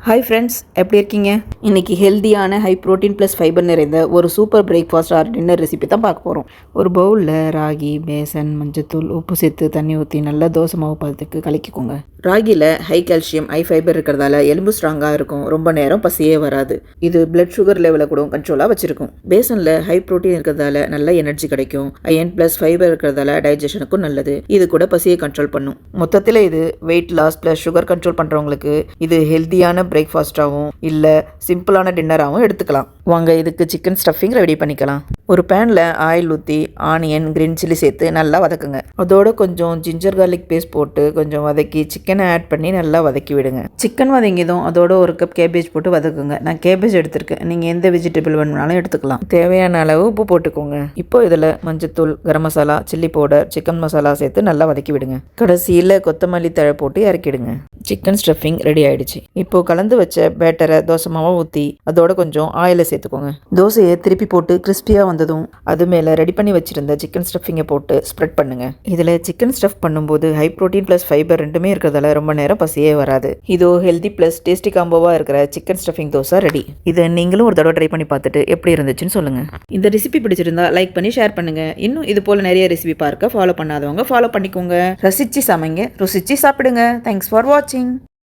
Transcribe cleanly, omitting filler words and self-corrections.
Hi friends, எப்படி இருக்கீங்க? இன்றைக்கி ஹெல்த்தியான ஹை ப்ரோட்டீன் ப்ளஸ் ஃபைபர் நிறைந்த ஒரு super breakfast R dinner recipe தான் பார்க்க போகிறோம். ஒரு பவுலில் ராகி, பேசன், மஞ்சத்தூள், உப்பு சேர்த்து தண்ணி ஊற்றி நல்லா தோசை மாவு பதத்துக்கு கலக்கிக்கோங்க. ராகியில் ஹை கால்சியம், ஹை ஃபைபர் இருக்கிறதால எலும்பு ஸ்ட்ராங்காக இருக்கும், ரொம்ப நேரம் பசியே வராது. இது பிளட் சுகர் லெவலை கூட கண்ட்ரோலாக வச்சுருக்கும். பேசனில் ஹை ப்ரோட்டீன் இருக்கிறதால நல்ல எனர்ஜி கிடைக்கும். அயன் ப்ளஸ் ஃபைபர் இருக்கிறதால டைஜஷனுக்கும் நல்லது. இது கூட பசியை கண்ட்ரோல் பண்ணும். மொத்தத்தில் இது weight loss plus sugar control பண்ணுறவங்களுக்கு இது ஹெல்த்தியான பிரேக்ஃபாஸ்ட்டாகவும் இல்லை சிம்பிளான டின்னராகவும் எடுத்துக்கலாம். வாங்க இதுக்கு சிக்கன் ஸ்டஃபிங் ரெடி பண்ணிக்கலாம். ஒரு பேனில் ஆயில் ஊற்றி ஆனியன், கிரீன் சில்லி சேர்த்து நல்லா வதக்குங்க. அதோட கொஞ்சம் ஜிஞ்சர் கார்லிக் பேஸ்ட் போட்டு கொஞ்சம் வதக்கி சிக்கனை ஆட் பண்ணி நல்லா வதக்கி விடுங்க. சிக்கன் வதங்கியதும் அதோட ஒரு கப் கேபேஜ் போட்டு வதக்குங்க. நான் கேபேஜ் எடுத்திருக்கேன், நீங்கள் எந்த வெஜிடபிள் வேணும்னாலும் எடுத்துக்கலாம். தேவையான அளவு உப்பு போட்டுக்கோங்க. இப்போ இதில் மஞ்சத்தூள், garam masala, chilli powder, chicken masala சேர்த்து நல்லா வதக்கி விடுங்க. கடைசியில் கொத்தமல்லி தழை போட்டு இறக்கிடுங்க. சிக்கன் ஸ்டஃபிங் ரெடி ஆயிடுச்சு. இப்போ கலந்து வச்ச பேட்டரை தோசை மாவை ஊற்றி அதோட கொஞ்சம் ஆயிலை சேர்த்துக்கோங்க. தோசையை திருப்பி போட்டு கிறிஸ்பியாக வந்ததும் அது மேலே ரெடி பண்ணி வச்சிருந்த சிக்கன் ஸ்டஃபிங்கை போட்டு ஸ்ப்ரெட் பண்ணுங்க. இதில் சிக்கன் ஸ்டஃப் பண்ணும்போது ஹை ப்ரோட்டீன் ப்ளஸ் ஃபைபர் ரெண்டுமே இருக்கிறதால ரொம்ப நேரம் பசியே வராது. இதோ ஹெல்தி ப்ளஸ் டேஸ்டி காம்போவாக இருக்கிற சிக்கன் ஸ்டஃபிங் தோசை ரெடி. இதை நீங்களும் ஒரு தடவை ட்ரை பண்ணி பார்த்துட்டு எப்படி இருந்துச்சுன்னு சொல்லுங்கள். இந்த ரெசிபி பிடிச்சிருந்தா லைக் பண்ணி ஷேர் பண்ணுங்கள். இன்னும் இது போல் நிறைய ரெசிபி பார்க்க ஃபாலோ பண்ணாதவங்க ஃபாலோ பண்ணிக்கோங்க. ரசிச்சு சமைங்க, ருசிச்சு சாப்பிடுங்க. தேங்க்ஸ் ஃபார் வாட்சிங்.